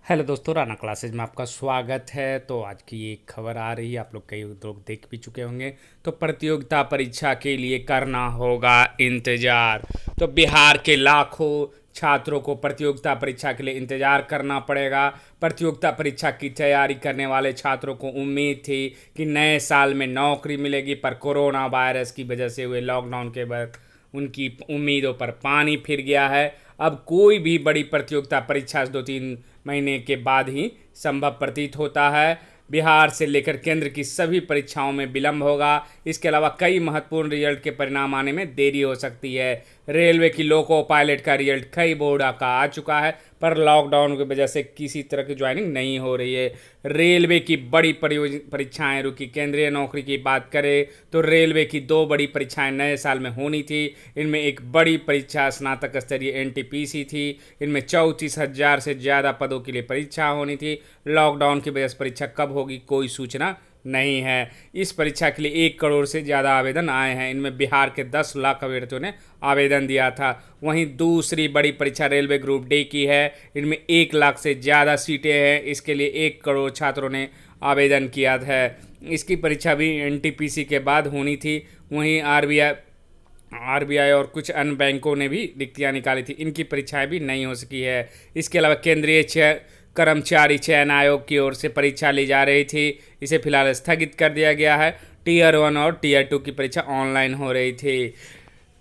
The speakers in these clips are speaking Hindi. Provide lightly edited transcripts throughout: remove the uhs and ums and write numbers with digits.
हेलो दोस्तों, राना क्लासेज में आपका स्वागत है। तो आज की एक खबर आ रही है, आप लोग कई लोग देख भी चुके होंगे। तो प्रतियोगिता परीक्षा के लिए करना होगा इंतज़ार। तो बिहार के लाखों छात्रों को प्रतियोगिता परीक्षा के लिए इंतज़ार करना पड़ेगा। प्रतियोगिता परीक्षा की तैयारी करने वाले छात्रों को उम्मीद थी कि नए साल में नौकरी मिलेगी, पर कोरोना वायरस की वजह से हुए लॉकडाउन के बाद उनकी उम्मीदों पर पानी फिर गया है। अब कोई भी बड़ी प्रतियोगिता परीक्षा 2-3 महीने के बाद ही संभव प्रतीत होता है। बिहार से लेकर केंद्र की सभी परीक्षाओं में विलंब होगा। इसके अलावा कई महत्वपूर्ण रिजल्ट के परिणाम आने में देरी हो सकती है। रेलवे की लोको पायलट का रिजल्ट कई बोर्ड का आ चुका है, पर लॉकडाउन की वजह से किसी तरह की ज्वाइनिंग नहीं हो रही है। रेलवे की बड़ी परीक्षाएं रुकी। केंद्रीय नौकरी की बात करें तो रेलवे की 2 बड़ी परीक्षाएं नए साल में होनी थी। इनमें एक बड़ी परीक्षा स्नातक स्तरीय एनटीपीसी थी। इनमें 34,000 से ज़्यादा पदों के लिए परीक्षा होनी थी। लॉकडाउन की वजह से परीक्षा कब होगी कोई सूचना नहीं है। इस परीक्षा के लिए 1 करोड़ से ज़्यादा आवेदन आए हैं। इनमें बिहार के 10 लाख अभ्यर्थियों ने आवेदन दिया था। वहीं दूसरी बड़ी परीक्षा रेलवे ग्रुप डी की है। इनमें 1 लाख से ज़्यादा सीटें हैं। इसके लिए 1 करोड़ छात्रों ने आवेदन किया है। इसकी परीक्षा भी एनटीपीसी के बाद होनी थी। वहीं आरबीआई और कुछ अन्य बैंकों ने भी रिक्तियां निकाली थी। इनकी परीक्षाएं भी नहीं हो सकी है। इसके अलावा केंद्रीय कर्मचारी चयन आयोग की ओर से परीक्षा ली जा रही थी। इसे फिलहाल स्थगित कर दिया गया है। टीयर 1 और टीयर 2 की परीक्षा ऑनलाइन हो रही थी।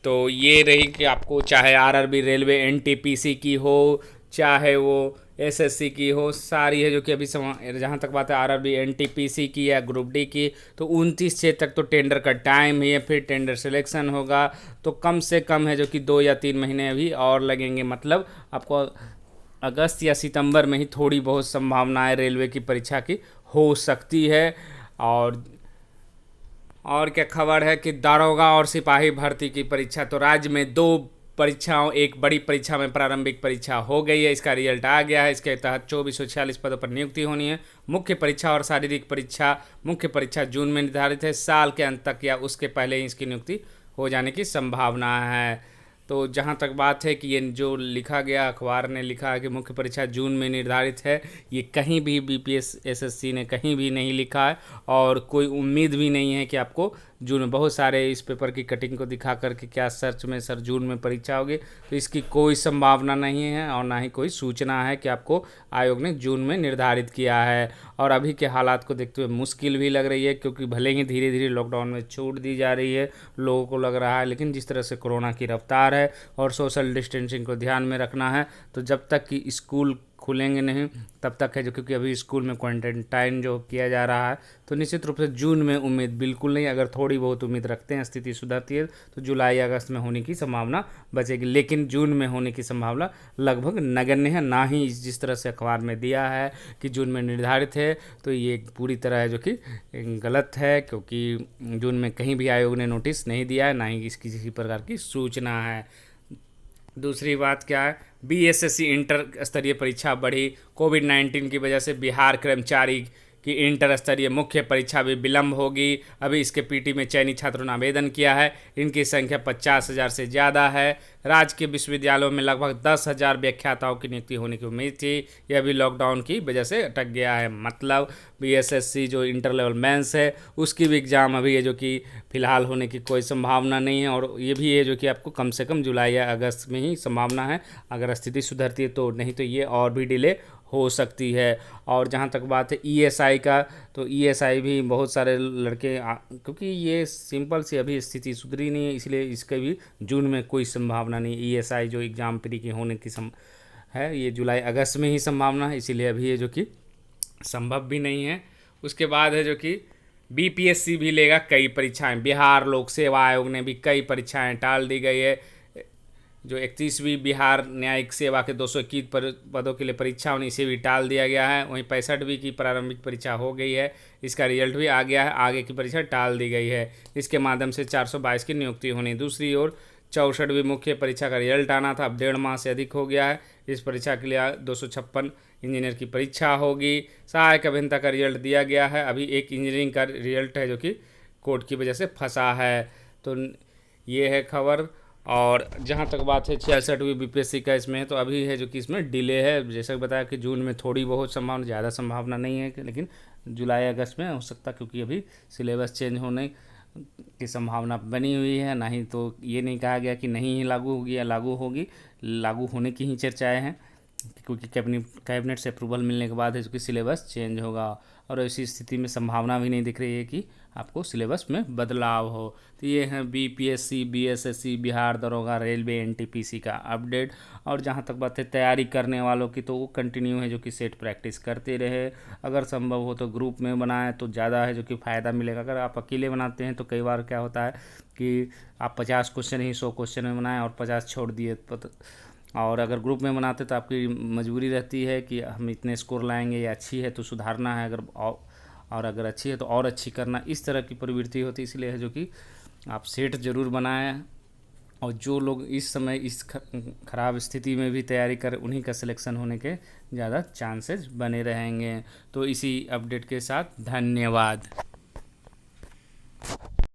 तो ये रही कि आपको चाहे आरआरबी रेलवे एनटीपीसी की हो, चाहे वो एसएससी की हो, सारी है जो कि अभी जहाँ तक बात है आरआरबी एनटीपीसी की या ग्रुप डी की, तो 29 तक तो टेंडर का टाइम ही है। फिर टेंडर सिलेक्शन होगा, तो कम से कम है जो कि 2 या 3 महीने अभी और लगेंगे। मतलब आपको अगस्त या सितंबर में ही थोड़ी बहुत संभावनाएं रेलवे की परीक्षा की हो सकती है। और क्या खबर है कि दारोगा और सिपाही भर्ती की परीक्षा, तो राज्य में 2 परीक्षाओं, एक बड़ी परीक्षा में प्रारंभिक परीक्षा हो गई है। इसका रिजल्ट आ गया है। इसके तहत 2446 पदों पर नियुक्ति होनी है। मुख्य परीक्षा और शारीरिक परीक्षा, मुख्य परीक्षा जून में निर्धारित है। साल के अंत तक या उसके पहले ही इसकी नियुक्ति हो जाने की संभावना है। तो जहाँ तक बात है कि ये जो लिखा गया, अखबार ने लिखा है कि मुख्य परीक्षा जून में निर्धारित है, ये कहीं भी बीपीएस एसएससी ने कहीं भी नहीं लिखा है। और कोई उम्मीद भी नहीं है कि आपको जून में, बहुत सारे इस पेपर की कटिंग को दिखा करके क्या सर्च में सर जून में परीक्षा होगी, तो इसकी कोई संभावना नहीं है और ना ही कोई सूचना है कि आपको आयोग ने जून में निर्धारित किया है। और अभी के हालात को देखते हुए मुश्किल भी लग रही है, क्योंकि भले ही धीरे धीरे लॉकडाउन में छूट दी जा रही है, लोगों को लग रहा है, लेकिन जिस तरह से कोरोना की रफ्तार है और सोशल डिस्टेंसिंग को ध्यान में रखना है, तो जब तक कि स्कूल खुलेंगे नहीं तब तक है जो, क्योंकि अभी स्कूल में क्वारंटाइन जो किया जा रहा है, तो निश्चित रूप से जून में उम्मीद बिल्कुल नहीं। अगर थोड़ी बहुत उम्मीद रखते हैं, स्थिति सुधरती है, तो जुलाई अगस्त में होने की संभावना बचेगी, लेकिन जून में होने की संभावना लगभग नगण्य है। ना ही जिस तरह से अखबार में दिया है कि जून में निर्धारित है, तो ये पूरी तरह है जो कि गलत है, क्योंकि जून में कहीं भी आयोग ने नोटिस नहीं दिया है, ना ही इसकी किसी प्रकार की सूचना है। दूसरी बात क्या है, बीएसएससी इंटर स्तरीय परीक्षा बढ़ी। कोविड-19 की वजह से बिहार कर्मचारी की इंटर स्तरीय मुख्य परीक्षा भी विलंब होगी। अभी इसके पीटी में चयनित छात्रों ने आवेदन किया है। इनकी संख्या 50,000 से ज़्यादा है। राज्य के विश्वविद्यालयों में लगभग 10,000 व्याख्याताओं की नियुक्ति होने की उम्मीद थी। यह भी लॉकडाउन की वजह से अटक गया है। मतलब बीएसएससी जो इंटर लेवल मेंस है, उसकी भी एग्ज़ाम अभी है जो कि फ़िलहाल होने की कोई संभावना नहीं है। और ये भी है जो कि आपको कम से कम जुलाई या अगस्त में ही संभावना है, अगर स्थिति सुधरती है तो। नहीं तो ये और भी डिले हो सकती है। और जहाँ तक बात है ईएसआई का, तो ईएसआई भी बहुत सारे लड़के क्योंकि ये सिंपल सी अभी स्थिति सुधरी नहीं है, इसलिए इसके भी जून में कोई संभावना नहीं। ईएसआई जो एग्ज़ाम प्री की होने की है, ये जुलाई अगस्त में ही संभावना है, इसीलिए अभी ये जो कि संभव भी नहीं है। उसके बाद है जो कि बीपीएससी भी लेगा कई परीक्षाएं। बिहार लोक सेवा आयोग ने भी कई परीक्षाएं टाल दी गई है। जो 31वीं बिहार न्यायिक सेवा के 221 पदों के लिए परीक्षा होनी, इसे भी टाल दिया गया है। वहीं 65वीं की प्रारंभिक परीक्षा हो गई है, इसका रिजल्ट भी आ गया है, आगे की परीक्षा टाल दी गई है। इसके माध्यम से 422 की नियुक्ति होनी। दूसरी ओर 64वीं मुख्य परीक्षा का रिजल्ट आना था, अब 1.5 माह से अधिक हो गया है। इस परीक्षा के लिए 256 इंजीनियर की परीक्षा होगी। सहायक अभियंता का रिजल्ट दिया गया है। अभी एक इंजीनियरिंग का रिजल्ट है जो कि कोर्ट की वजह से फंसा है। तो ये है खबर। और जहाँ तक बात है 66वीं बीपीएससी का इसमें है, तो अभी है जो कि इसमें डिले है। जैसा कि बताया कि जून में थोड़ी बहुत संभावना, ज़्यादा संभावना नहीं है लेकिन जुलाई अगस्त में हो सकता, क्योंकि अभी सिलेबस चेंज होने की संभावना बनी हुई है। नहीं तो ये नहीं कहा गया कि नहीं ही लागू होगी या लागू होगी, लागू होने की ही चर्चाएं हैं, क्योंकि कैबिनेट से अप्रूवल मिलने के बाद है जो कि सिलेबस चेंज होगा। और ऐसी स्थिति में संभावना भी नहीं दिख रही है कि आपको सिलेबस में बदलाव हो। तो ये है बीपीएससी, बीएसएससी, बिहार दरोगा, रेलवे, एनटीपीसी का अपडेट। और जहाँ तक बात है तैयारी करने वालों की, तो वो कंटिन्यू है जो कि सेट प्रैक्टिस करते रहे। अगर संभव हो तो ग्रुप में बनाएं तो ज़्यादा है जो कि फ़ायदा मिलेगा। अगर आप अकेले बनाते हैं तो कई बार क्या होता है कि आप 50 क्वेश्चन ही 100 क्वेश्चन में बनाएं और 50 छोड़ दिए। और अगर ग्रुप में बनाते तो आपकी मजबूरी रहती है कि हम इतने स्कोर लाएंगे, या अच्छी है तो सुधारना है, अगर और अगर अच्छी है तो और अच्छी करना, इस तरह की प्रवृत्ति होती है। इसलिए है जो कि आप सेट ज़रूर बनाएं। और जो लोग इस समय इस खराब स्थिति में भी तैयारी कर, उन्हीं का सिलेक्शन होने के ज़्यादा चांसेस बने रहेंगे। तो इसी अपडेट के साथ धन्यवाद।